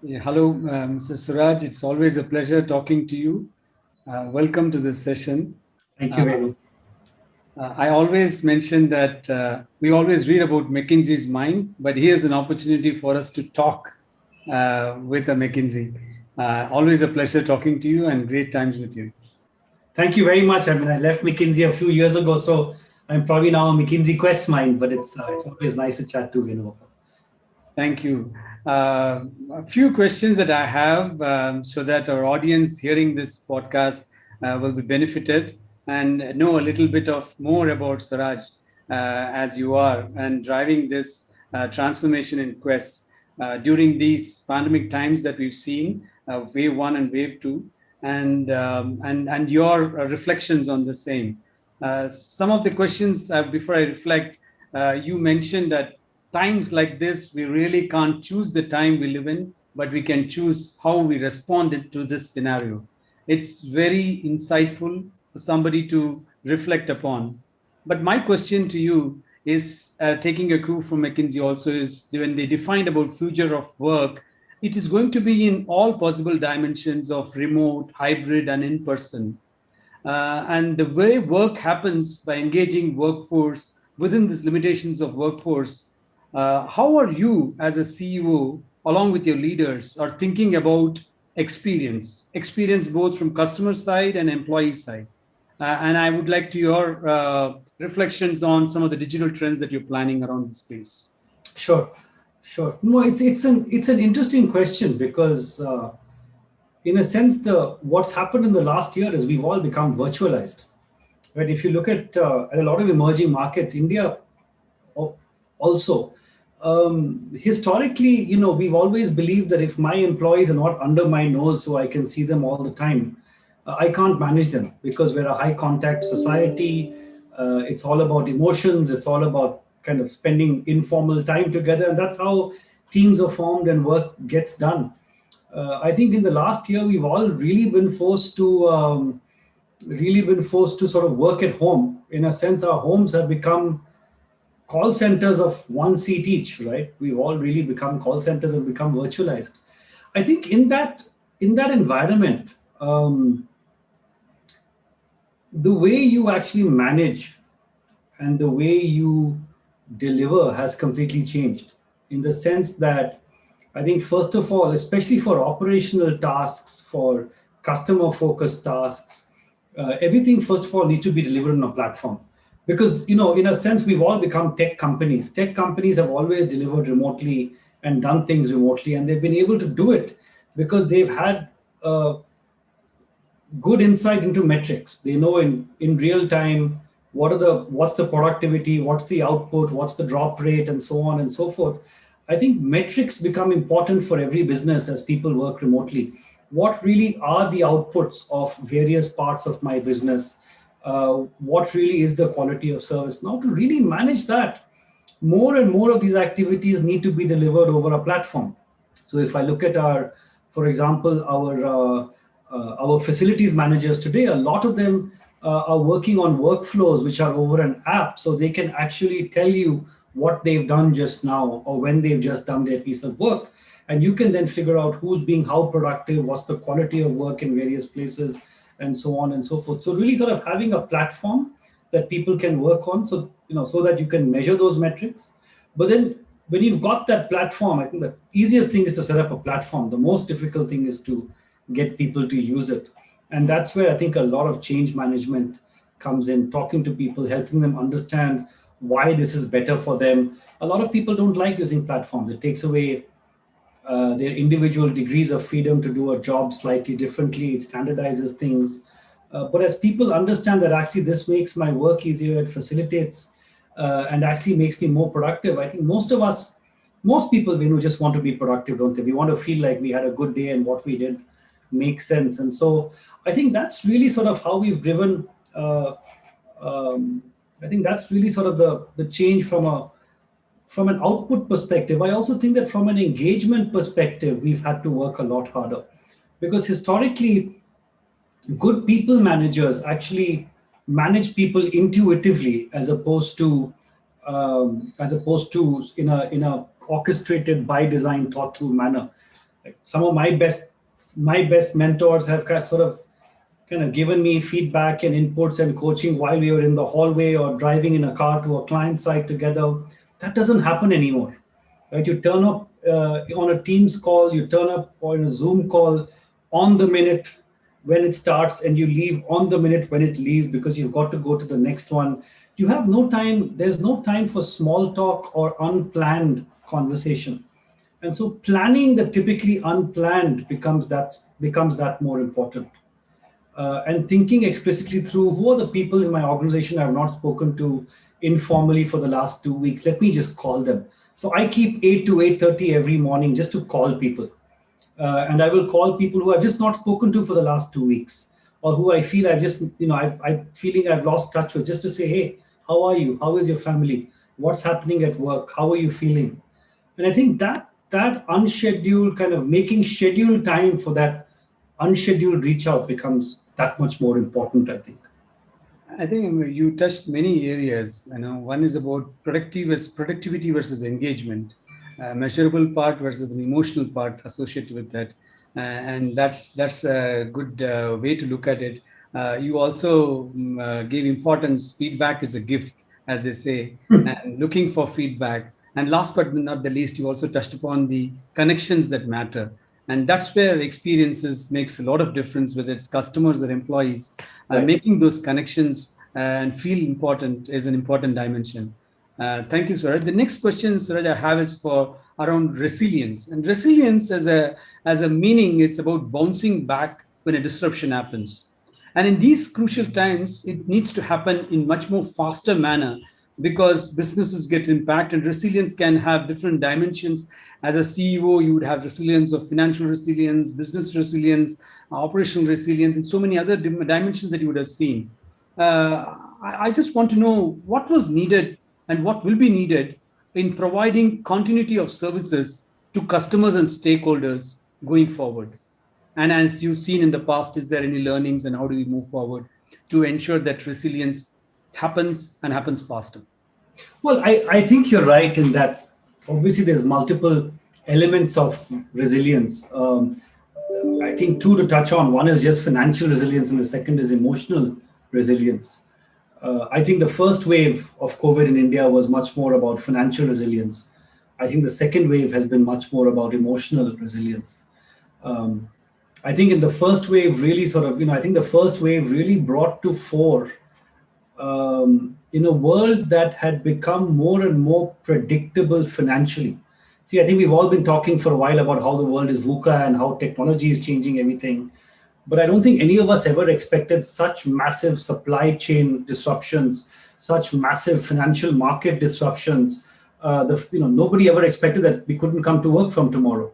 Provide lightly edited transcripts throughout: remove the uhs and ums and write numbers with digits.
Yeah, hello, Mr. Suraj. It's always a pleasure talking to you. Welcome to this session. Thank you, Uh, Venu. I always mention that we always read about McKinsey's mind, but here's an opportunity for us to talk with a McKinsey. Always a pleasure talking to you and great times with you. Thank you very much. I mean, I left McKinsey a few years ago, so I'm probably now a McKinsey Quest mind, but it's always nice to chat to Venu. Thank you. A few questions that I have so that our audience hearing this podcast will be benefited and know a little bit of more about Suraj as you are and driving this transformation in Quest during these pandemic times that we've seen, wave one and wave two, and your reflections on the same. Some of the questions before I reflect, you mentioned that times like this, we really can't choose the time we live in, but we can choose how we respond to this scenario. It's very insightful for somebody to reflect upon. But my question to you is taking a cue from McKinsey also is when they defined about future of work, it is going to be in all possible dimensions of remote, hybrid, and in person. And the way work happens by engaging workforce within these limitations of workforce, how are you as a CEO along with your leaders are thinking about experience both from customer side and employee side? And I would like to your reflections on some of the digital trends that you're planning around this space. Sure, sure. No, it's an interesting question because, in a sense, the what's happened in the last year is we've all become virtualized. Right? If you look at a lot of emerging markets, India also. Historically, we've always believed that if my employees are not under my nose so I can see them all the time, I can't manage them because we're a high contact society. It's all about emotions, it's all about kind of spending informal time together, and that's how teams are formed and work gets done. I think in the last year, we've all really been forced to sort of work at home. In a sense, our homes have become call centers of one seat each, right? We've all really become call centers and become virtualized. I think in that environment, the way you actually manage and the way you deliver has completely changed. In the sense that I think first of all, especially for operational tasks, for customer focused tasks, everything first of all needs to be delivered on a platform, because in a sense we've all become tech companies have always delivered remotely and done things remotely, and they've been able to do it because they've had good insight into metrics. They know in real time what's the productivity, what's the output, what's the drop rate, and so on and so forth. I think metrics become important for every business as people work remotely. What really are the outputs of various parts of my business? What really is the quality of service? Now, to really manage that, more and more of these activities need to be delivered over a platform. So if I look at for example, our facilities managers today, a lot of them are working on workflows which are over an app, so they can actually tell you what they've done just now or when they've just done their piece of work, and you can then figure out who's being how productive, what's the quality of work in various places, and so on and so forth. So really, sort of having a platform that people can work on, so so that you can measure those metrics. But then when you've got that platform, I think the easiest thing is to set up a platform. The most difficult thing is to get people to use it. And that's where I think a lot of change management comes in, talking to people, helping them understand why this is better for them. A lot of people don't like using platforms. It takes away their individual degrees of freedom to do a job slightly differently. It standardizes things. But as people understand that actually this makes my work easier, it facilitates and actually makes me more productive. I think most people, just want to be productive, don't they? We want to feel like we had a good day and what we did makes sense. And so I think that's really sort of how we've driven. I think that's really sort of the change from an output perspective. I also think that from an engagement perspective, we've had to work a lot harder, because historically, good people managers actually manage people intuitively as opposed to in a orchestrated by design thought through manner. Like some of my best mentors have kind of given me feedback and inputs and coaching while we were in the hallway or driving in a car to a client site together. That doesn't happen anymore, right? You turn up on a Teams call, you turn up on a Zoom call on the minute when it starts, and you leave on the minute when it leaves because you've got to go to the next one. You have no time. There's no time for small talk or unplanned conversation. And so planning the typically unplanned becomes that more important. And thinking explicitly through who are the people in my organization I've not spoken to informally for the last 2 weeks. Let me just call them. So I keep 8 to 8:30 every morning just to call people. And I will call people who I've just not spoken to for the last 2 weeks, or who I feel I'm feeling I've lost touch with, just to say, hey, how are you? How is your family? What's happening at work? How are you feeling? And I think that unscheduled kind of making scheduled time for that unscheduled reach out becomes that much more important, I think. I think you touched many areas. One is about productivity versus engagement, measurable part versus an emotional part associated with that, and that's a good way to look at it. You also gave importance. Feedback is a gift, as they say, and looking for feedback. And last but not the least, you also touched upon the connections that matter, and that's where experiences makes a lot of difference, whether it's customers or employees. Right. Making those connections and feel important is an important dimension. Thank you, Suraj. The next question, Suraj, I have is for around resilience. And resilience as a meaning, it's about bouncing back when a disruption happens. And in these crucial times, it needs to happen in much more faster manner because businesses get impacted. Resilience can have different dimensions. As a CEO, you would have resilience of financial resilience, business resilience, operational resilience, and so many other dimensions that you would have seen. I just want to know what was needed and what will be needed in providing continuity of services to customers and stakeholders going forward. And as you've seen in the past, is there any learnings and how do we move forward to ensure that resilience happens and happens faster? Well, I think you're right in that obviously there's multiple elements of resilience. I think two to touch on. One is just financial resilience, and the second is emotional resilience. I think the first wave of COVID in India was much more about financial resilience. I think the second wave has been much more about emotional resilience. Um, I think in the first wave, really I think the first wave really brought to fore in a world that had become more and more predictable financially. See, I think we've all been talking for a while about how the world is VUCA and how technology is changing everything. But I don't think any of us ever expected such massive supply chain disruptions, such massive financial market disruptions. Nobody ever expected that we couldn't come to work from tomorrow.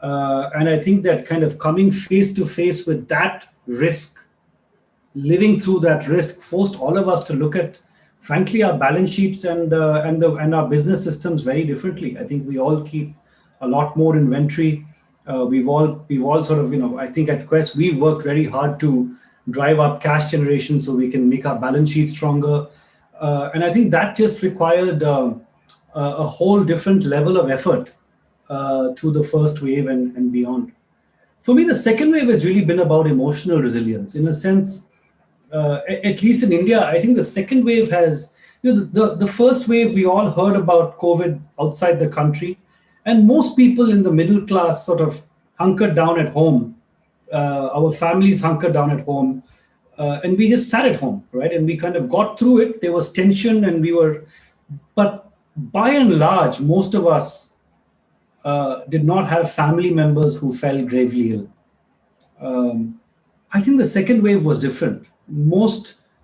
And I think that kind of coming face to face with that risk, living through that risk, forced all of us to look at, frankly, our balance sheets and our business systems very differently. I think we all keep a lot more inventory. We've all sort of, I think at Quess we work very hard to drive up cash generation so we can make our balance sheet stronger. And I think that just required a whole different level of effort through the first wave and beyond. For me, the second wave has really been about emotional resilience. In a sense, at least in India, I think the second wave has, the first wave, we all heard about COVID outside the country. And most people in the middle class sort of hunkered down at home. Our families hunkered down at home. And we just sat at home, right? And we kind of got through it. There was tension but by and large, most of us did not have family members who fell gravely ill. I think the second wave was different.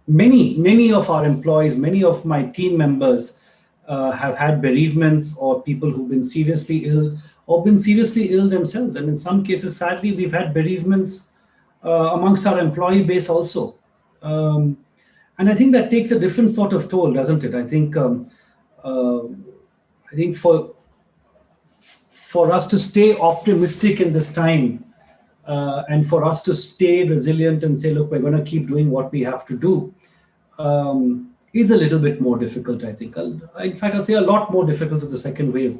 Many of our employees, many of my team members have had bereavements, or people who've been seriously ill or been seriously ill themselves. And in some cases, sadly, we've had bereavements amongst our employee base also. And I think that takes a different sort of toll, doesn't it? I think for us to stay optimistic in this time, and for us to stay resilient and say, look, we're going to keep doing what we have to do, is a little bit more difficult, I think. In fact, I'd say a lot more difficult with the second wave.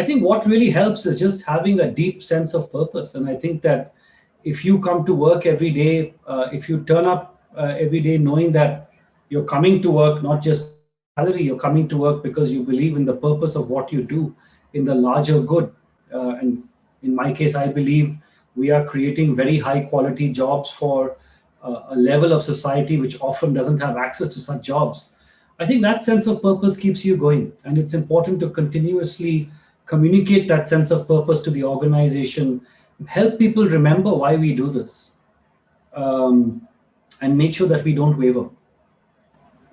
I think what really helps is just having a deep sense of purpose. And I think that if you come to work every day, if you turn up every day knowing that you're coming to work not just for a salary, you're coming to work because you believe in the purpose of what you do, in the larger good. And in my case, I believe we are creating very high quality jobs for a level of society which often doesn't have access to such jobs. I think that sense of purpose keeps you going, and it's important to continuously communicate that sense of purpose to the organization, help people remember why we do this, um, and make sure that we don't waver.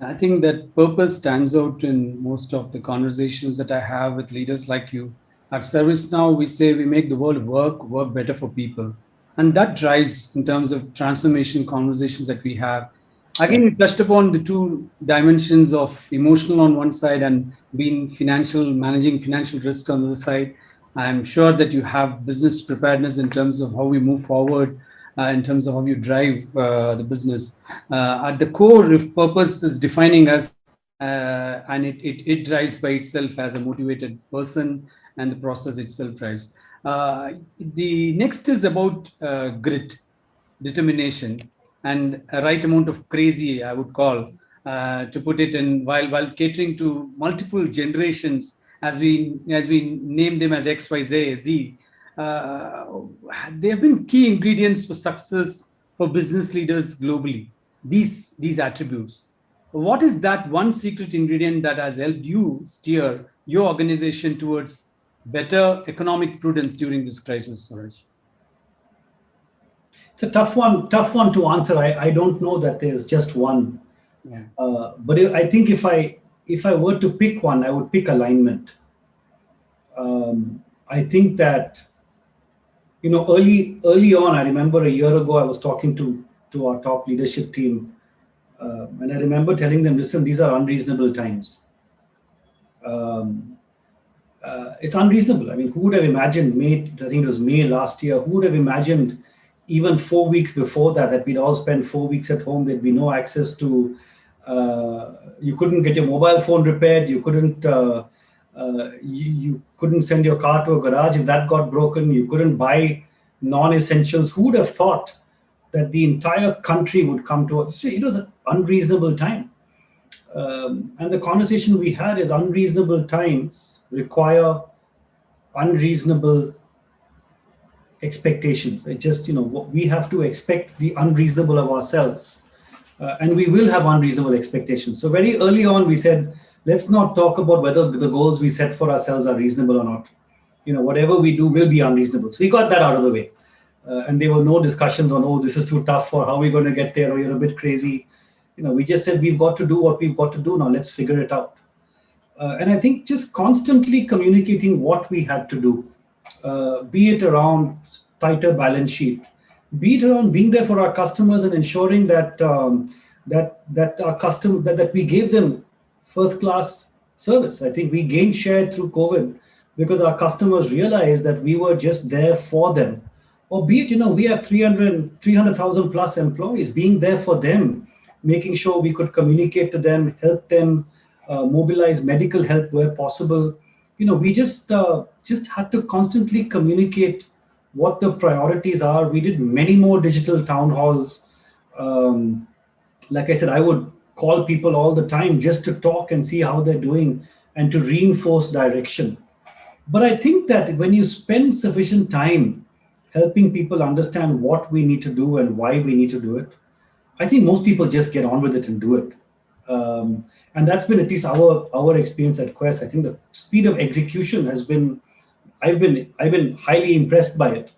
I think that purpose stands out in most of the conversations that I have with leaders like you. At ServiceNow, we say we make the world work better for people. And that drives in terms of transformation conversations that we have. Again, Correct. we touched upon the two dimensions of emotional on one side and being financial, managing financial risk on the other side. I'm sure that you have business preparedness in terms of how we move forward, in terms of how you drive the business. At the core, if purpose is defining us, and it drives by itself as a motivated person, and the process itself drives. The next is about grit, determination, and a right amount of crazy, I would call, to put it in, while catering to multiple generations, as we name them as X, Y, Z. Uh, they have been key ingredients for success for business leaders globally. These attributes. What is that one secret ingredient that has helped you steer your organization towards better economic prudence during this crisis, Suraj? It's a tough one to answer. I don't know that there's just one. Yeah. But I think if I were to pick one, I would pick alignment. I think that early on, I remember a year ago, I was talking to our top leadership team, and I remember telling them, listen, these are unreasonable times. Um, it's unreasonable. I mean, who would have imagined May? I think it was May last year. Who would have imagined even 4 weeks before that we'd all spend 4 weeks at home? There'd be no access to. You couldn't get your mobile phone repaired. You couldn't send your car to a garage if that got broken. You couldn't buy non-essentials. Who would have thought that the entire country would come to us? It was an unreasonable time. And the conversation we had is unreasonable times require unreasonable expectations. It just, we have to expect the unreasonable of ourselves. And we will have unreasonable expectations. So very early on, we said, let's not talk about whether the goals we set for ourselves are reasonable or not. Whatever we do will be unreasonable. So we got that out of the way. And there were no discussions on, oh, this is too tough, or how are we going to get there, or you're a bit crazy. We just said we've got to do what we've got to do now. Let's figure it out. And I think just constantly communicating what we had to do, be it around tighter balance sheet, be it around being there for our customers and ensuring that that our that we gave them first class service. I think we gained share through COVID because our customers realized that we were just there for them. Or be it, we have 300,000 plus employees, being there for them, making sure we could communicate to them, help them, mobilize medical help where possible. We just had to constantly communicate what the priorities are. We did many more digital town halls. Um, like I said, I would call people all the time just to talk and see how they're doing and to reinforce direction. But I think that when you spend sufficient time helping people understand what we need to do and why we need to do it, I think most people just get on with it and do it. And that's been at least our experience at Quess. I think the speed of execution has been, I've been highly impressed by it,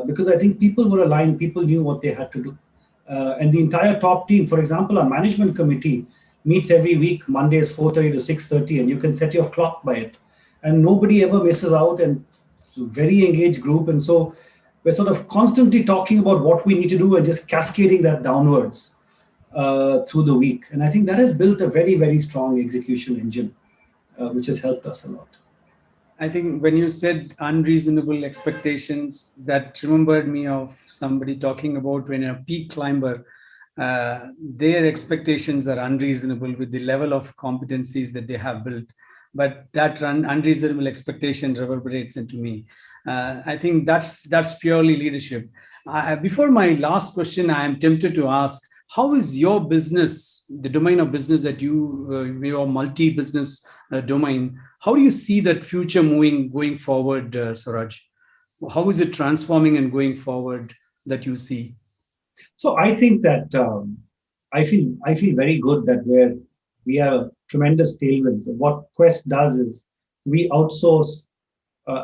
because I think people were aligned, people knew what they had to do. And the entire top team, for example, our management committee meets every week, Mondays 4:30 to 6:30, and you can set your clock by it. And nobody ever misses out, and it's a very engaged group. And so we're sort of constantly talking about what we need to do and just cascading that downwards through the week. And I think that has built a very, very strong execution engine, which has helped us a lot. I think when you said unreasonable expectations, that remembered me of somebody talking about when a peak climber, their expectations are unreasonable with the level of competencies that they have built. but that unreasonable expectation reverberates into me. I think that's purely leadership. Before my last question, I am tempted to ask, how is your business, the domain of business that your multi-business domain, how do you see that future moving going forward, Suraj? How is it transforming and going forward that you see? So I think that I feel very good that we have tremendous tailwinds. What Quest does is we outsource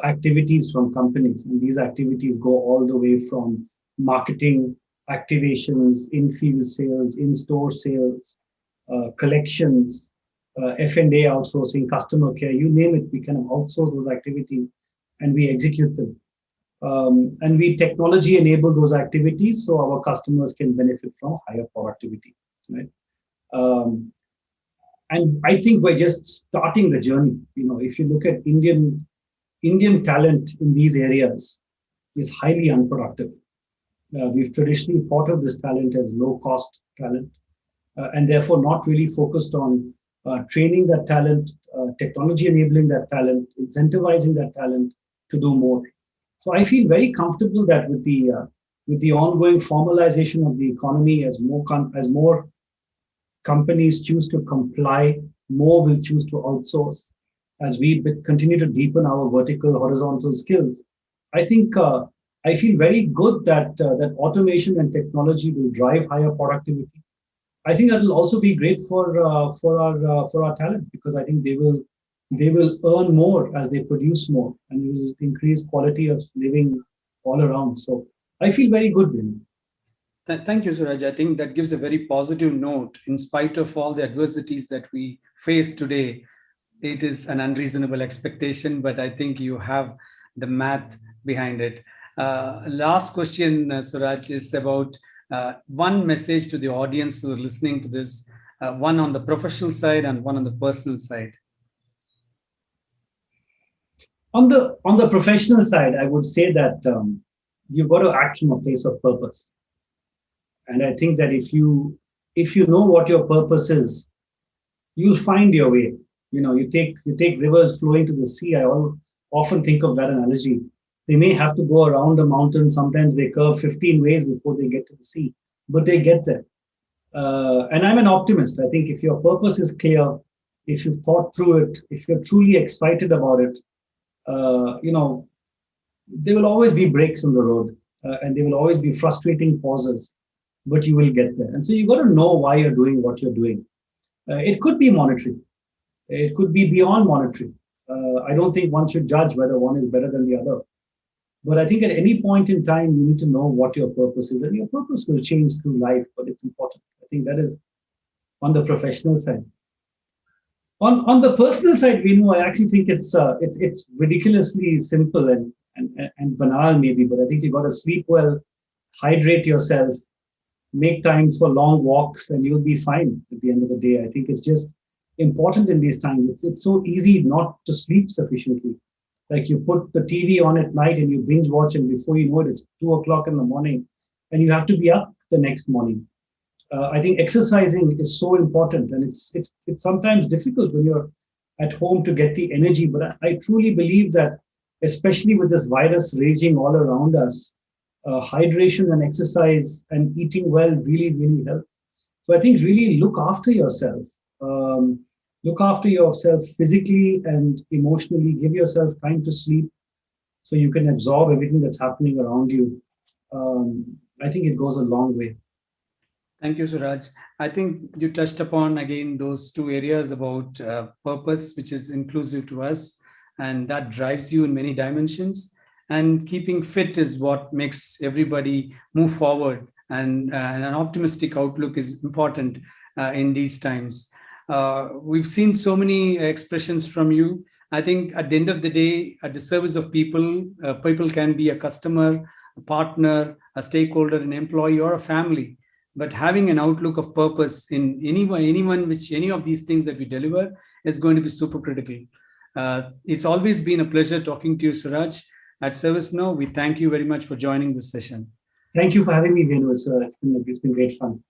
activities from companies, and these activities go all the way from marketing activations, in-field sales, in-store sales, collections, F&A outsourcing, customer care, you name it. We kind of outsource those activities and we execute them. And we technology enable those activities so our customers can benefit from higher productivity, right? Um, and I think we're just starting the journey. If you look at Indian talent in these areas is highly unproductive. We've traditionally thought of this talent as low cost talent, and therefore not really focused on training that talent, technology enabling that talent, incentivizing that talent to do more. So I feel very comfortable that with the ongoing formalization of the economy, as more companies choose to comply, more will choose to outsource. As we continue to deepen our vertical horizontal skills, I think I feel very good that automation and technology will drive higher productivity. I think that will also be great for our talent, because I think they will earn more as they produce more, and it will increase quality of living all around. So I feel very good, Vinu. Thank you, Suraj. I think that gives a very positive note. In spite of all the adversities that we face today, it is an unreasonable expectation, but I think you have the math behind it. Last question, Suraj, is about one message to the audience who are listening to this, one on the professional side and one on the personal side. On the professional side, I would say that you've got to act from a place of purpose. And I think that if you know what your purpose is, you'll find your way. You take rivers flowing to the sea. Often think of that analogy. They may have to go around a mountain. Sometimes they curve 15 ways before they get to the sea, but they get there. And I'm an optimist. I think if your purpose is clear, if you've thought through it, if you're truly excited about it, uh, you know, there will always be breaks in the road, and there will always be frustrating pauses, but you will get there. And so you got to know why you're doing what you're doing. It could be monetary. It could be beyond monetary. I don't think one should judge whether one is better than the other. But I think at any point in time, you need to know what your purpose is, and your purpose will change through life, but it's important. I think that is on the professional side. On the personal side, Vinu, I actually think it's ridiculously simple and banal maybe, but I think you got to sleep well, hydrate yourself, make time for long walks, and you'll be fine at the end of the day. I think it's just important in these times. It's so easy not to sleep sufficiently. Like you put the TV on at night and you binge watch, and before you know it, it's 2 o'clock in the morning, and you have to be up the next morning. I think exercising is so important, and it's sometimes difficult when you're at home to get the energy. But I truly believe that, especially with this virus raging all around us, hydration and exercise and eating well really, really help. So I think really look after yourself. Look after yourself physically and emotionally. Give yourself time to sleep so you can absorb everything that's happening around you. I think it goes a long way. Thank you, Suraj. I think you touched upon again those two areas about purpose, which is inclusive to us, and that drives you in many dimensions. And keeping fit is what makes everybody move forward. And an optimistic outlook is important in these times. We've seen so many expressions from you. I think at the end of the day, at the service of people, people can be a customer, a partner, a stakeholder, an employee, or a family. But having an outlook of purpose in anyone which any of these things that we deliver is going to be super critical. It's always been a pleasure talking to you, Suraj. At ServiceNow, we thank you very much for joining this session. Thank you for having me, Venu. It's been great fun.